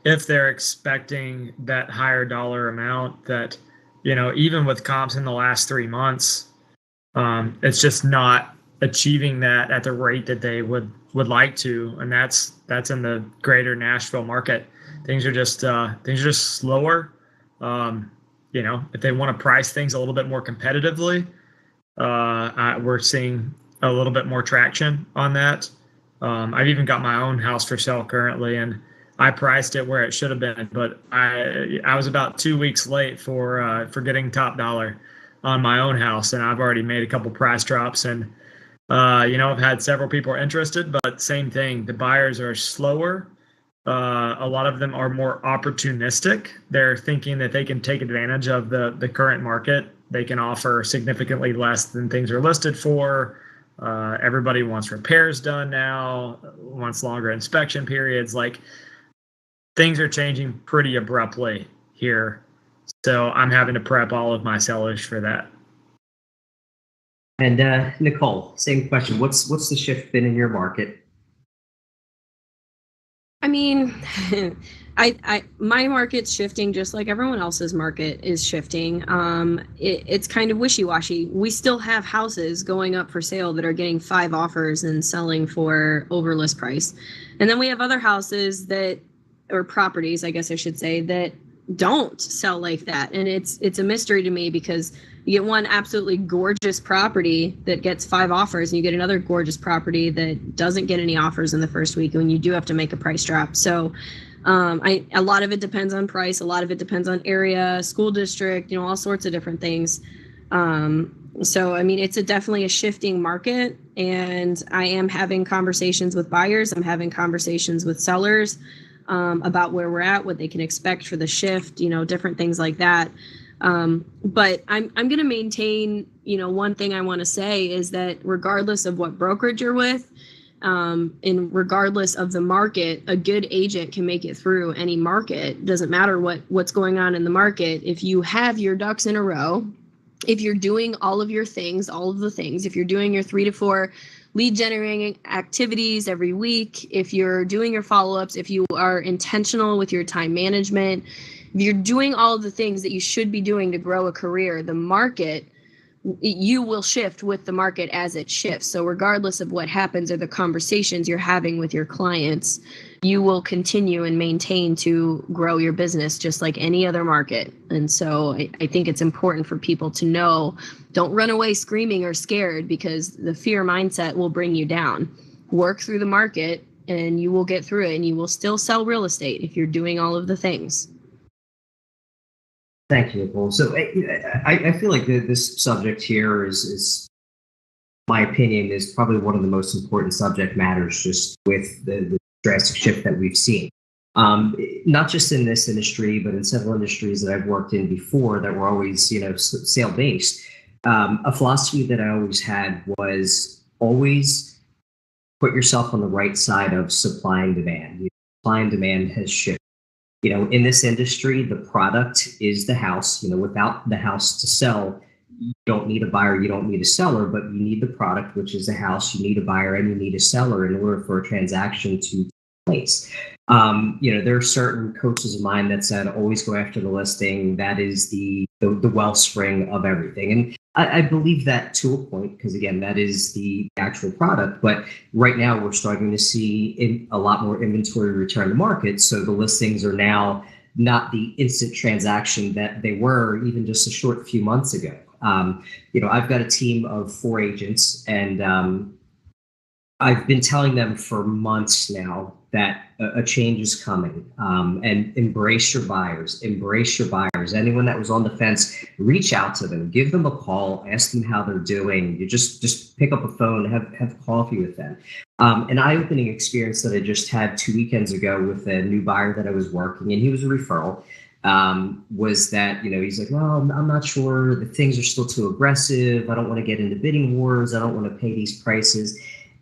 if they're expecting that higher dollar amount that, even with comps in the last 3 months, it's just not achieving that at the rate that they would like to. And that's in the greater Nashville market. Things are just slower. If they want to price things a little bit more competitively, we're seeing a little bit more traction on that. I've even got my own house for sale currently, and I priced it where it should have been, but I was about 2 weeks late for getting top dollar on my own house, and I've already made a couple price drops, and I've had several people interested, but same thing. The buyers are slower. A lot of them are more opportunistic. They're thinking that they can take advantage of the current market. They can offer significantly less than things are listed for. Everybody wants repairs done now, wants longer inspection periods. Like, things are changing pretty abruptly here. So I'm having to prep all of my sellers for that. And Nicole, same question. What's the shift been in your market? I mean, my market's shifting just like everyone else's market is shifting. It's kind of wishy-washy. We still have houses going up for sale that are getting 5 offers and selling for over list price. And then we have other houses or properties, I guess I should say, that don't sell like that. And it's a mystery to me, because you get one absolutely gorgeous property that gets 5 offers, and you get another gorgeous property that doesn't get any offers in the first week, and you do have to make a price drop. So a lot of it depends on price. A lot of it depends on area, school district, all sorts of different things. So, I mean, it's definitely a shifting market, and I am having conversations with buyers. I'm having conversations with sellers about where we're at, what they can expect for the shift, different things like that. But I'm going to maintain, one thing I want to say is that regardless of what brokerage you're with, and regardless of the market, a good agent can make it through any market. Doesn't matter what's going on in the market. If you have your ducks in a row, if you're doing all of the things, if you're doing your 3 to 4 lead generating activities every week, if you're doing your follow-ups, if you are intentional with your time management, if you're doing all of the things that you should be doing to grow a career, the market, you will shift with the market as it shifts. So regardless of what happens or the conversations you're having with your clients, you will continue and maintain to grow your business just like any other market. And so I think it's important for people to know, don't run away screaming or scared, because the fear mindset will bring you down. Work through the market and you will get through it, and you will still sell real estate if you're doing all of the things. Thank you, Nicole. So I feel like this subject here is, my opinion, is probably one of the most important subject matters, just with the drastic shift that we've seen. Not just in this industry, but in several industries that I've worked in before that were always, sale based. A philosophy that I always had was always put yourself on the right side of supply and demand. Supply and demand has shifted. In this industry, the product is the house. Without the house to sell, you don't need a buyer, you don't need a seller, but you need the product, which is the house. You need a buyer and you need a seller in order for a transaction to take place. There are certain coaches of mine that said, always go after the listing. That is the wellspring of everything. And I believe that to a point, because again, that is the actual product. But right now we're starting to see a lot more inventory return to market. So the listings are now not the instant transaction that they were even just a short few months ago. I've got a team of 4 agents, and I've been telling them for months now, that a change is coming, and embrace your buyers. Embrace your buyers. Anyone that was on the fence, reach out to them, give them a call, ask them how they're doing. You just pick up a phone, have coffee with them. An eye-opening experience that I just had 2 weekends ago with a new buyer that I was working, and he was a referral. Was that, he's like, well, I'm not sure, the things are still too aggressive. I don't want to get into bidding wars. I don't want to pay these prices.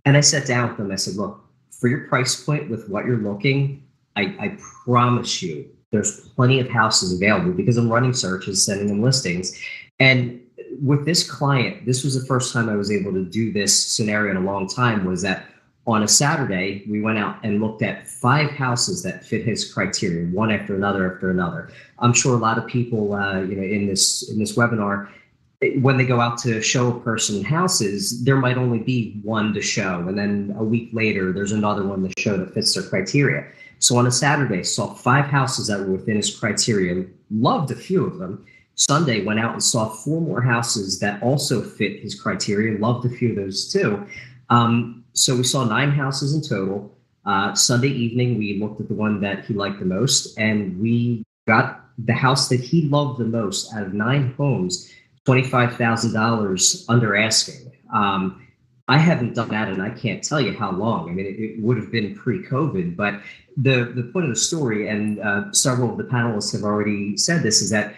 And I sat down with him. I said, look, for your price point with what you're looking, I promise you there's plenty of houses available, because I'm running searches, sending them listings. And with this client, this was the first time I was able to do this scenario in a long time, was that on a Saturday, we went out and looked at 5 houses that fit his criteria, one after another. I'm sure a lot of people, in this webinar, when they go out to show a person houses, there might only be one to show, and then a week later, there's another one to show that fits their criteria. So on a Saturday, saw 5 houses that were within his criteria, loved a few of them. Sunday, went out and saw 4 more houses that also fit his criteria, loved a few of those too. So we saw 9 houses in total. Sunday evening, we looked at the one that he liked the most, and we got the house that he loved the most out of 9 homes, $25,000 under asking. I haven't done that, and I can't tell you how long. I mean, it would have been pre-COVID, but the point of the story, and several of the panelists have already said this, is that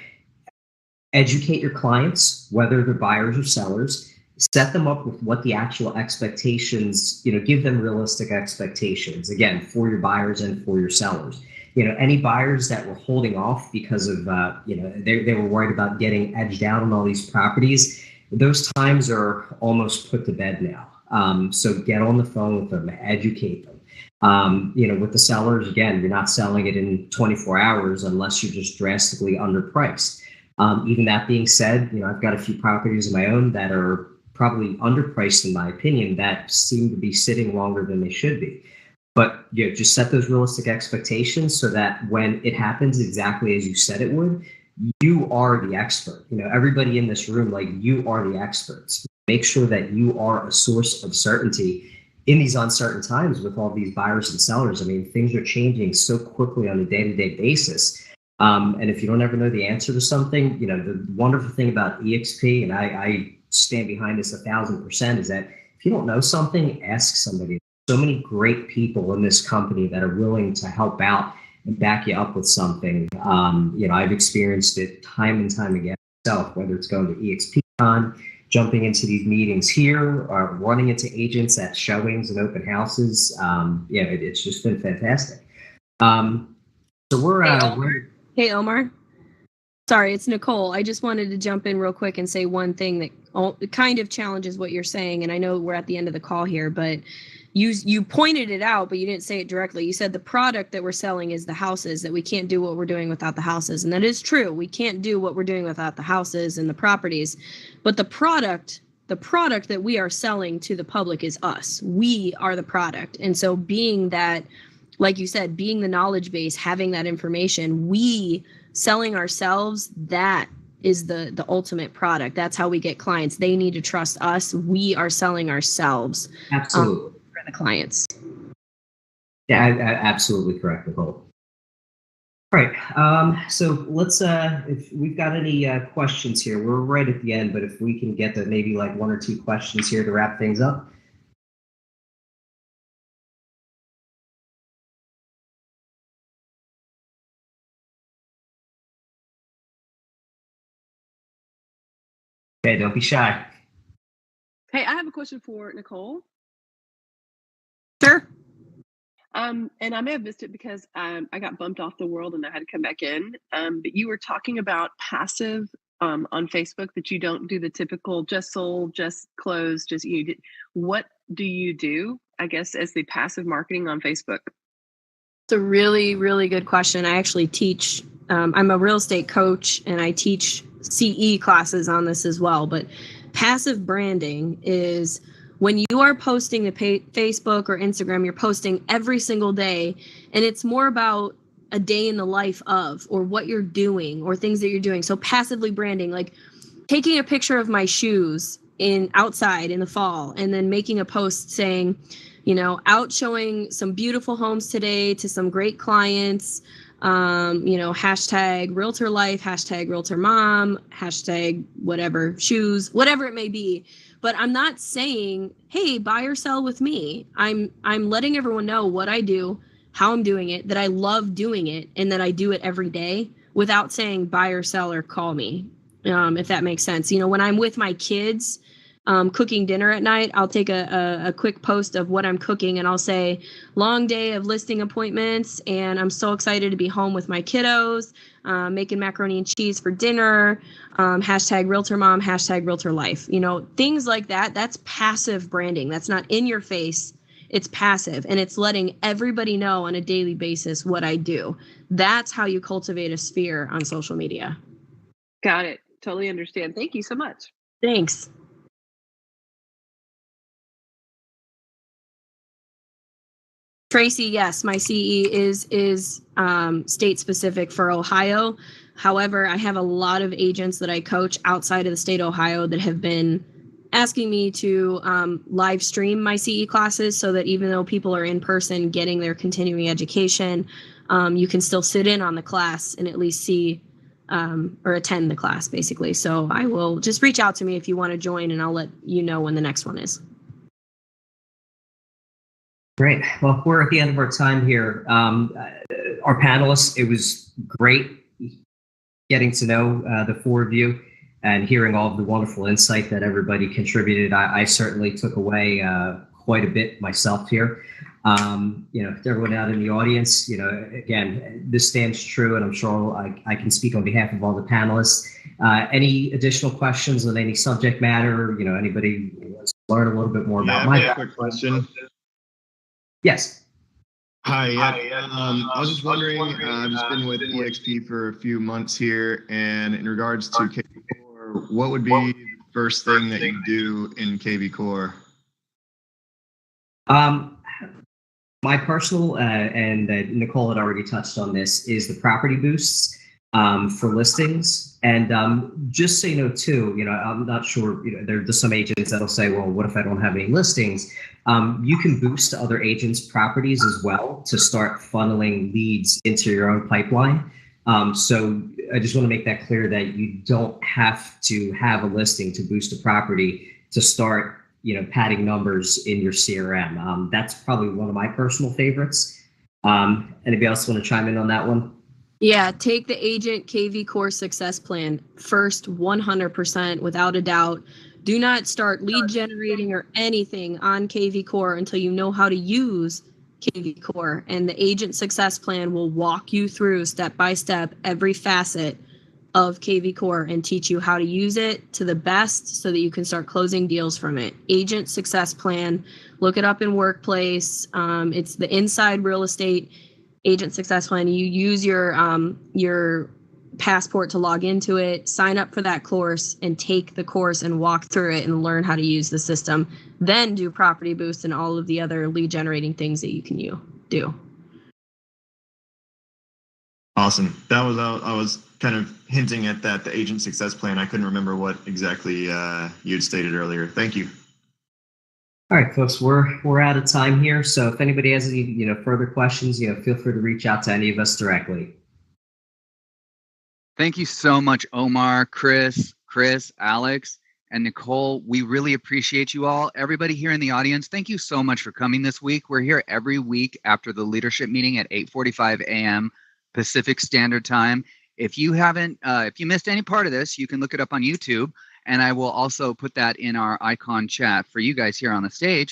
educate your clients, whether they're buyers or sellers. Set them up with what the actual expectations, give them realistic expectations, again, for your buyers and for your sellers. Any buyers that were holding off because of, they were worried about getting edged out on all these properties, those times are almost put to bed now. So get on the phone with them, educate them. With the sellers, again, you're not selling it in 24 hours unless you're just drastically underpriced. Even that being said, I've got a few properties of my own that are probably underpriced, in my opinion, that seem to be sitting longer than they should be. But just set those realistic expectations so that when it happens exactly as you said it would, you are the expert. Everybody in this room, you are the experts. Make sure that you are a source of certainty in these uncertain times with all these buyers and sellers. I mean, things are changing so quickly on a day-to-day basis. And if you don't ever know the answer to something, the wonderful thing about EXP, and I stand behind this 1,000%, is that if you don't know something, ask somebody. So many great people in this company that are willing to help out and back you up with something. I've experienced it time and time again myself, whether it's going to EXPCon, jumping into these meetings here, or running into agents at showings and open houses. It's just been fantastic. So we're Hey, Omar. Sorry, it's Nicole. I just wanted to jump in real quick and say one thing that kind of challenges what you're saying. And I know we're at the end of the call here, but you pointed it out, but you didn't say it directly. You said the product that we're selling is the houses, that we can't do what we're doing without the houses. And that is true. We can't do what we're doing without the houses and the properties. But the product that we are selling to the public is us. We are the product. And so being that, like you said, being the knowledge base, having that information, we selling ourselves, that is the ultimate product. That's how we get clients. They need to trust us. We are selling ourselves. Absolutely. For the clients. Yeah, absolutely correct, Nicole. All right. So let's, if we've got any questions here, we're right at the end, but if we can get to maybe 1 or 2 questions here to wrap things up. Okay, don't be shy. Hey, I have a question for Nicole. Sure. And I may have missed it because I got bumped off the world and I had to come back in. But you were talking about passive on Facebook, that you don't do the typical just sold, just closed, just you did. What do you do, I guess, as the passive marketing on Facebook? It's a really, really good question. I actually teach, I'm a real estate coach, and I teach CE classes on this as well. But passive branding is when you are posting to Facebook or Instagram, you're posting every single day, and it's more about a day in the life of, or what you're doing, or things that you're doing. So passively branding, like taking a picture of my shoes outside in the fall, and then making a post saying, out showing some beautiful homes today to some great clients. Hashtag realtor life, hashtag realtor mom, hashtag whatever, shoes, whatever it may be. But I'm not saying, hey, buy or sell with me. I'm letting everyone know what I do, how I'm doing it, that I love doing it, and that I do it every day without saying buy or sell or call me, if that makes sense. When I'm with my kids, cooking dinner at night, I'll take a quick post of what I'm cooking and I'll say, long day of listing appointments, and I'm so excited to be home with my kiddos, making macaroni and cheese for dinner, hashtag realtor mom, hashtag realtor life. Things like that. That's passive branding. That's not in your face. It's passive, and it's letting everybody know on a daily basis what I do. That's how you cultivate a sphere on social media. Got it. Totally understand. Thank you so much. Thanks. Tracy, yes, my CE is state specific for Ohio. However, I have a lot of agents that I coach outside of the state of Ohio that have been asking me to live stream my CE classes, so that even though people are in person getting their continuing education, you can still sit in on the class and at least see or attend the class, basically. So I will just reach out to me if you want to join, and I'll let you know when the next one is. Great. Well, we're at the end of our time here. Our panelists, it was great getting to know the four of you and hearing all of the wonderful insight that everybody contributed. I certainly took away quite a bit myself here. To everyone out in the audience, again, this stands true, and I'm sure I can speak on behalf of all the panelists. Any additional questions on any subject matter? Anybody wants to learn a little bit more about my quick question. Yes. Hi. I was just wondering, I've just been with EXP for a few months here, and in regards to KV Core, what would be the first thing that you do in KV Core? My personal, and Nicole had already touched on this, is the property boosts for listings. And just so you know, too, I'm not sure, there's some agents that'll say, well, what if I don't have any listings? You can boost other agents' properties as well to start funneling leads into your own pipeline. So I just want to make that clear that you don't have to have a listing to boost a property to start, padding numbers in your CRM. That's probably one of my personal favorites. Anybody else want to chime in on that one? Yeah, take the Agent KV Core Success Plan first, 100%, without a doubt. Do not start lead generating or anything on KV Core until you know how to use KV Core. And the Agent Success Plan will walk you through step by step every facet of KV Core and teach you how to use it to the best so that you can start closing deals from it. Agent Success Plan, look it up in Workplace. It's the Inside Real Estate Agent Success Plan. You use your passport to log into it, sign up for that course, and take the course and walk through it and learn how to use the system. Then do Property Boost and all of the other lead generating things that you can do. Awesome. That was, I was kind of hinting at that, the Agent Success Plan. I couldn't remember what exactly you had stated earlier. Thank you. All right, folks, we're out of time here. So if anybody has any further questions, feel free to reach out to any of us directly. Thank you so much, Omar, Chris, Alex, and Nicole. We really appreciate you all. Everybody here in the audience, thank you so much for coming this week. We're here every week after the leadership meeting at 8:45 a.m. Pacific Standard Time. If you missed any part of this, you can look it up on YouTube, and I will also put that in our icon chat for you guys here on the stage.